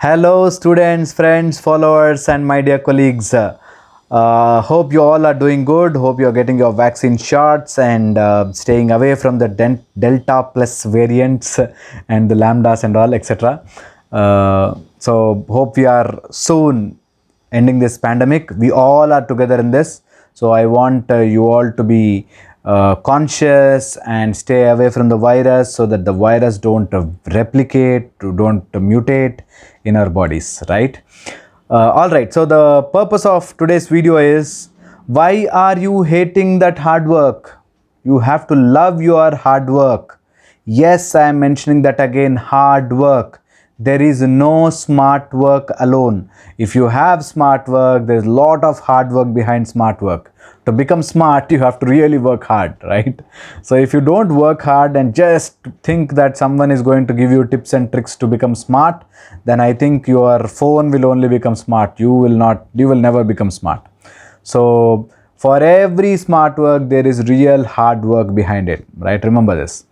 Hello, students, friends, followers, and my dear colleagues. Hope you all are doing good. Hope you are getting your vaccine shots and staying away from the Delta plus variants and the lambdas and all, etc. So, hope we are soon ending this pandemic. We all are together in this. So, I want you all to be conscious and stay away from the virus so that the virus don't replicate, don't mutate in our bodies, right? All right, so the purpose of today's video is, why are you hating that hard work? You have to love your hard work. Yes, I am mentioning that again, hard work. There is no smart work alone. If you have smart work, there is a lot of hard work behind smart work. To become smart, you have to really work hard, right? So if you don't work hard and just think that someone is going to give you tips and tricks to become smart, then I think your phone will only become smart. You will never become smart. So for every smart work, there is real hard work behind it, right? Remember this.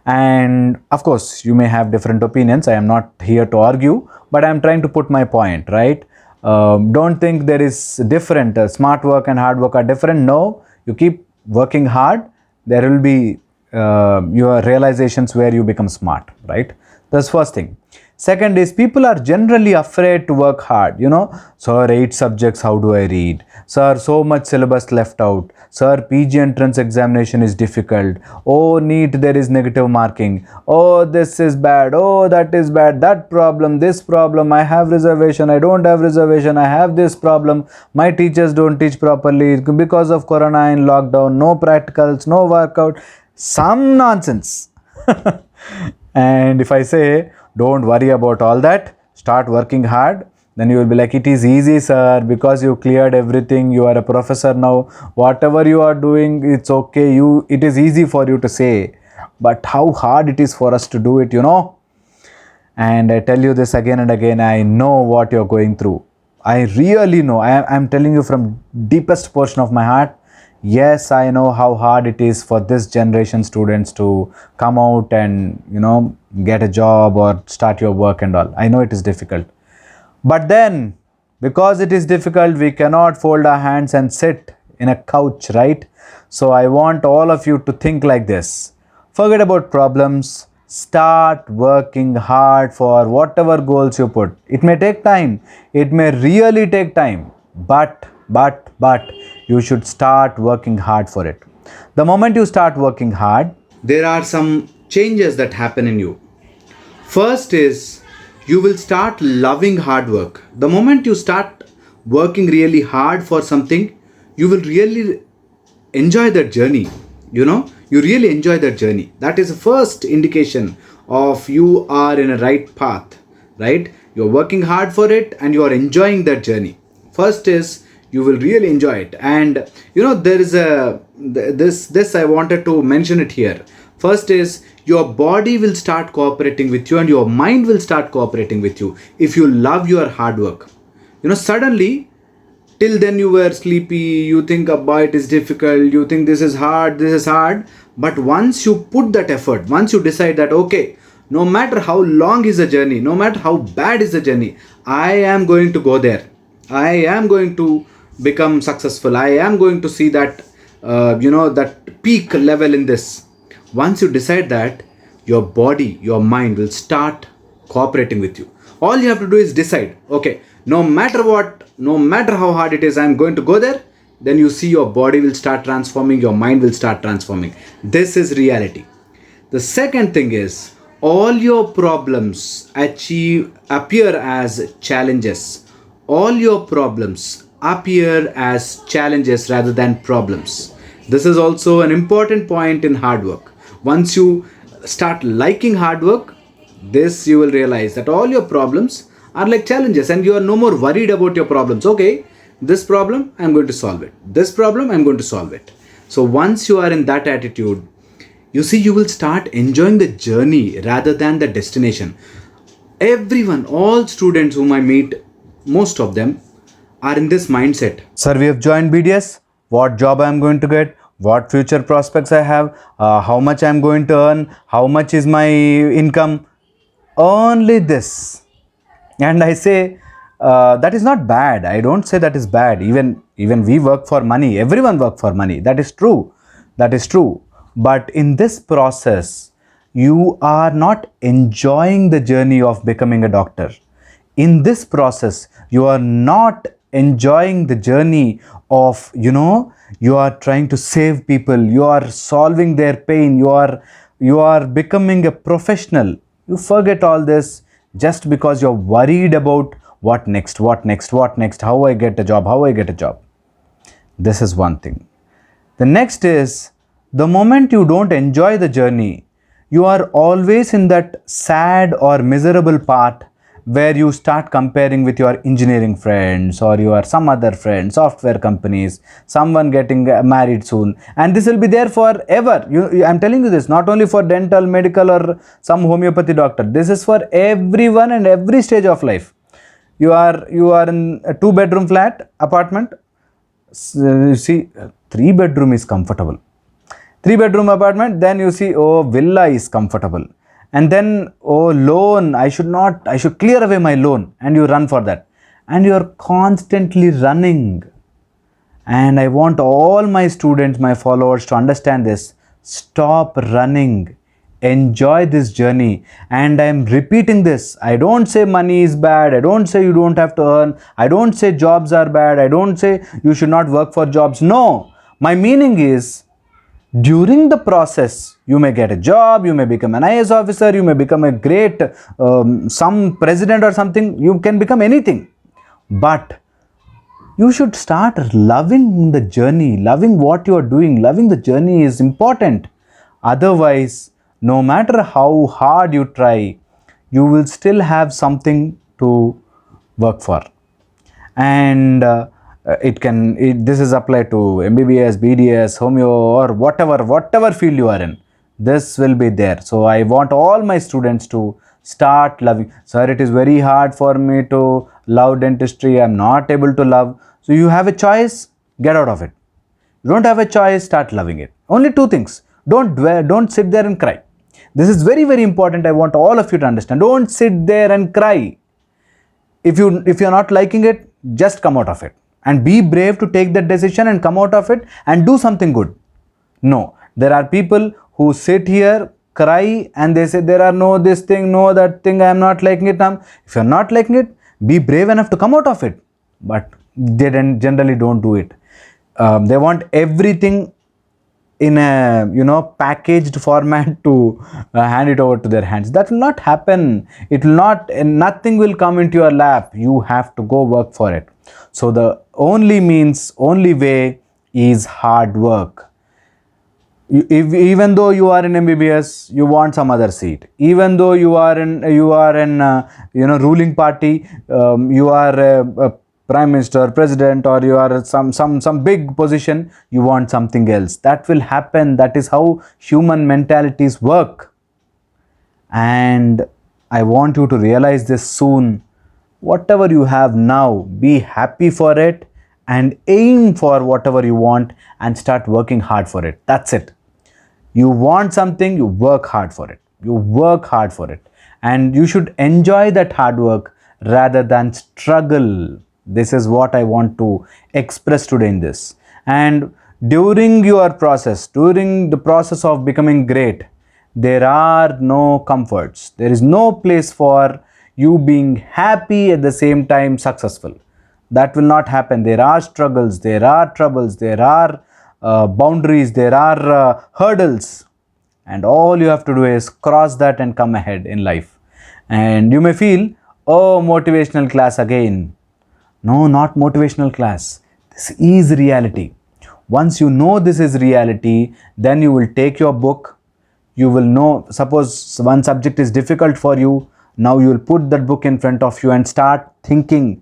And of course, you may have different opinions. I am not here to argue, but I am trying to put my point, right? Don't think there is different. Smart work and hard work are different. No, you keep working hard. There will be your realizations where you become smart, right? That's first thing. Second is, people are generally afraid to work hard. Sir, 8 subjects, how do I read? Sir, so much syllabus left out. Sir, PG entrance examination is difficult. Oh, NEET, there is negative marking. Oh, this is bad. Oh, that is bad. That problem, this problem. I have reservation. I don't have reservation. I have this problem. My teachers don't teach properly because of Corona and lockdown. No practicals, no workout. Some nonsense. And if I say, don't worry about all that, start working hard, then you will be like, it is easy, sir, because you cleared everything. You are a professor now. Whatever you are doing, it's okay. It is easy for you to say, but how hard it is for us to do it, And I tell you this again and again, I know what you're going through. I really know. I'm telling you from deepest portion of my heart. Yes, I know how hard it is for this generation students to come out and, get a job or start your work and all. I know it is difficult. But then, because it is difficult, we cannot fold our hands and sit in a couch, right? So I want all of you to think like this. Forget about problems. Start working hard for whatever goals you put. It may take time. It may really take time. But you should start working hard for it. The moment you start working hard, there are some changes that happen in you. First is, you will start loving hard work. The moment you start working really hard for something, you will really enjoy that journey. You really enjoy that journey. That is the first indication of you are in a right path, right? You're working hard for it and you are enjoying that journey. First is, you will really enjoy it. And there is this I wanted to mention it here. First is, your body will start cooperating with you and your mind will start cooperating with you if you love your hard work. Suddenly, till then you were sleepy, you think about it is difficult, you think this is hard, but once you put that effort, once you decide that, okay, no matter how long is the journey, no matter how bad is the journey, I am going to go there. I am going to become successful. I am going to see that, that peak level in this. Once you decide that, your body, your mind will start cooperating with you. All you have to do is decide, okay, no matter what, no matter how hard it is, I'm going to go there. Then you see your body will start transforming, your mind will start transforming. This is reality. The second thing is, all your problems appear as challenges. All your problems appear as challenges rather than problems. This is also an important point in hard work. Once you start liking hard work, this you will realize that all your problems are like challenges and you are no more worried about your problems. Okay, this problem, I'm going to solve it. This problem, I'm going to solve it. So once you are in that attitude, you see, you will start enjoying the journey rather than the destination. Everyone, all students whom I meet, most of them are in this mindset. Sir, we have joined BDS. What job I am going to get? What future prospects I have? How much I am going to earn? How much is my income? Only this. And I say that is not bad. I don't say that is bad. Even we work for money. Everyone work for money. That is true. That is true. But in this process, you are not enjoying the journey of becoming a doctor. In this process, you are not enjoying the journey of, you are trying to save people, you are solving their pain, you are becoming a professional. You forget all this just because you're worried about what next, what next, what next, how I get a job, how I get a job. This is one thing. The next is, the moment you don't enjoy the journey, you are always in that sad or miserable part where you start comparing with your engineering friends or your some other friends, software companies, someone getting married soon, and this will be there forever. I'm telling you this, not only for dental, medical, or some homeopathy doctor. This is for everyone and every stage of life. You are in a 2 bedroom flat apartment. You see, 3 bedroom is comfortable. 3 bedroom apartment, then you see, oh, villa is comfortable. And then, oh, loan, I should clear away my loan. And you run for that. And you are constantly running. And I want all my students, my followers to understand this. Stop running. Enjoy this journey. And I'm repeating this. I don't say money is bad. I don't say you don't have to earn. I don't say jobs are bad. I don't say you should not work for jobs. No. My meaning is, during the process, you may get a job, you may become an IAS officer, you may become a great some president or something. You can become anything. But you should start loving the journey, loving what you are doing. Loving the journey is important. Otherwise, no matter how hard you try, you will still have something to work for. And this is applied to MBBS, BDS, homeo, or whatever field you are in. This will be there. So I want all my students to start loving. Sir, it is very hard for me to love dentistry. I'm not able to love. So you have a choice, get out of it. You don't have a choice, start loving it. Only 2 things. Don't sit there and cry. This is very, very important. I want all of you to understand. Don't sit there and cry. If you're not liking it, just come out of it and be brave to take that decision and come out of it and do something good. No, there are people who sit here, cry, and they say there are no this thing, no that thing, I am not liking it. If you're not liking it, be brave enough to come out of it. But they generally don't do it. They want everything in a packaged format to hand it over to their hands. That will not happen. It will not, nothing will come into your lap. You have to go work for it. So the only way is hard work. Even though you are in MBBS, you want some other seat. Even though you are in ruling party, you are a prime minister, president, or you are some big position, you want something else. That will happen. That is how human mentalities work. And I want you to realize this soon. Whatever you have now, be happy for it and aim for whatever you want and start working hard for it. That's it. You want something, you work hard for it. You work hard for it. And you should enjoy that hard work rather than struggle. This is what I want to express today in this. And during the process of becoming great, there are no comforts. There is no place for you being happy at the same time successful. That will not happen. There are struggles, there are troubles, there are boundaries, there are hurdles, and all you have to do is cross that and come ahead in life. And you may feel, oh, motivational class again. No, not motivational class. This is reality. Once you know this is reality, then you will take your book. You will know, suppose one subject is difficult for you. Now you will put that book in front of you and start thinking,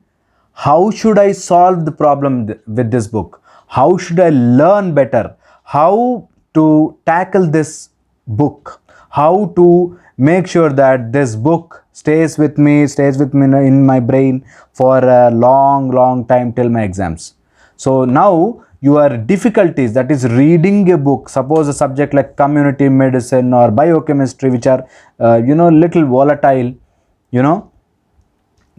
how should I solve the problem with this book? How should I learn better? How to tackle this book? How to make sure that this book stays with me in my brain for a long time till my exams. So now your difficulties, that is reading a book, suppose a subject like community medicine or biochemistry, which are little volatile,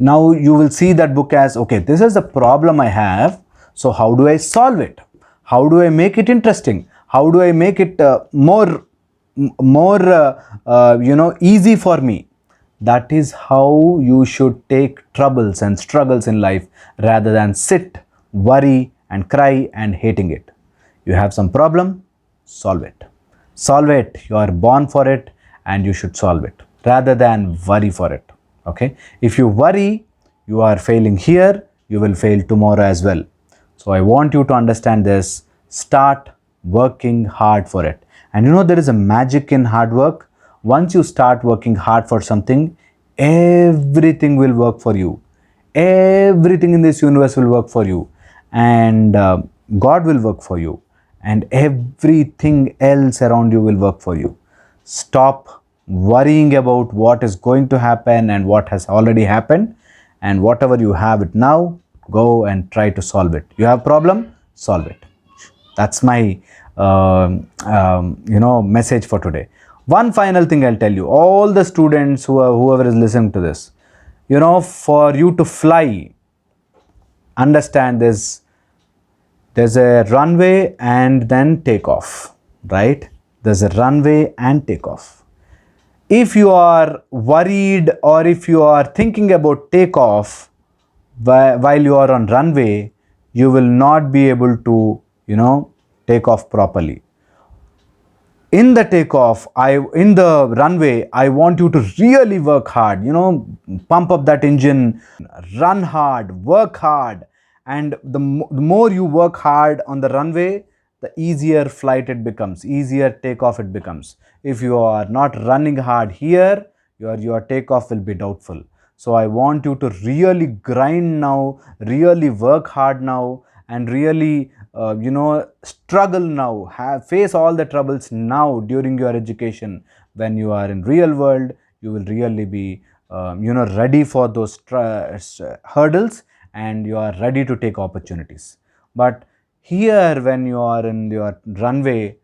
now you will see that book as, okay, this is the problem I have, so how do I solve it? How do I make it interesting? How do I make it more easy for me? That is how you should take troubles and struggles in life, rather than sit, worry and cry and hating it. You have some problem, solve it. Solve it. You are born for it and you should solve it rather than worry for it. Okay? If you worry, you are failing here, you will fail tomorrow as well. So I want you to understand this. Start working hard for it. And you know, there is a magic in hard work. Once you start working hard for something, everything will work for you. Everything in this universe will work for you. And God will work for you. And everything else around you will work for you. Stop worrying about what is going to happen and what has already happened. And whatever you have it now, go and try to solve it. You have problem, solve it. That's my message for today. One final thing I'll tell you, all the students whoever is listening to this, for you to fly, understand this. There's a runway and then takeoff, right? There's a runway and takeoff. If you are worried or if you are thinking about takeoff while you are on runway, you will not be able to, take off properly. In the takeoff, in the runway, I want you to really work hard, pump up that engine, run hard, work hard. And the more you work hard on the runway, the easier flight it becomes, easier takeoff it becomes. If you are not running hard here, your takeoff will be doubtful. So I want you to really grind now, really work hard now, and really struggle now, face all the troubles now during your education. When you are in real world, you will really be ready for those hurdles, and you are ready to take opportunities. But here, when you are in your runway,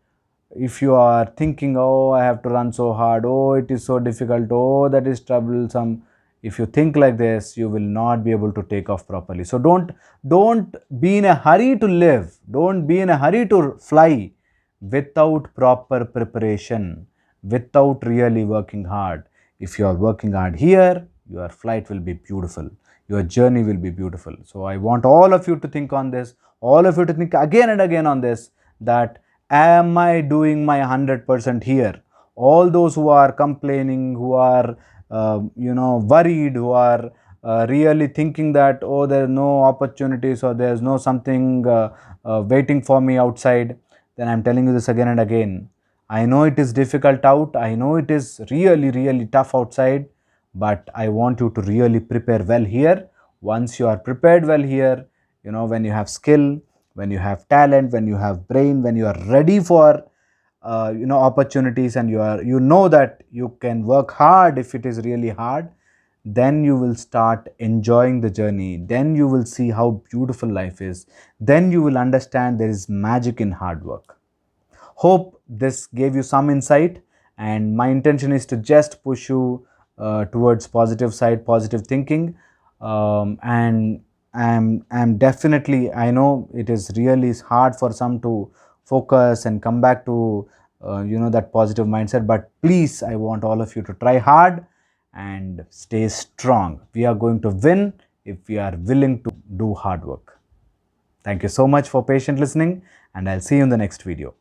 if you are thinking, oh, I have to run so hard, oh, it is so difficult, oh, that is troublesome, if you think like this, you will not be able to take off properly. So don't be in a hurry to live, don't be in a hurry to fly without proper preparation, without really working hard. If you are working hard here, your flight will be beautiful, your journey will be beautiful. So I want all of you to think on this, all of you to think again and again on this, that am I doing my 100% here? All those who are complaining, who are worried, who are really thinking that, oh, there are no opportunities or there's no something waiting for me outside, then I'm telling you this again and again. I know it is difficult out, I know it is really, really tough outside, but I want you to really prepare well here. Once you are prepared well here, when you have skill, when you have talent, when you have brain, when you are ready for opportunities, and you know that you can work hard if it is really hard, then you will start enjoying the journey. Then you will see how beautiful life is. Then you will understand there is magic in hard work. Hope this gave you some insight, and my intention is to just push you towards positive side, positive thinking. And I'm definitely, I know it is really hard for some to focus and come back to that positive mindset, but please, I want all of you to try hard and stay strong. We are going to win if we are willing to do hard work. Thank you so much for patient listening, and I'll see you in the next video.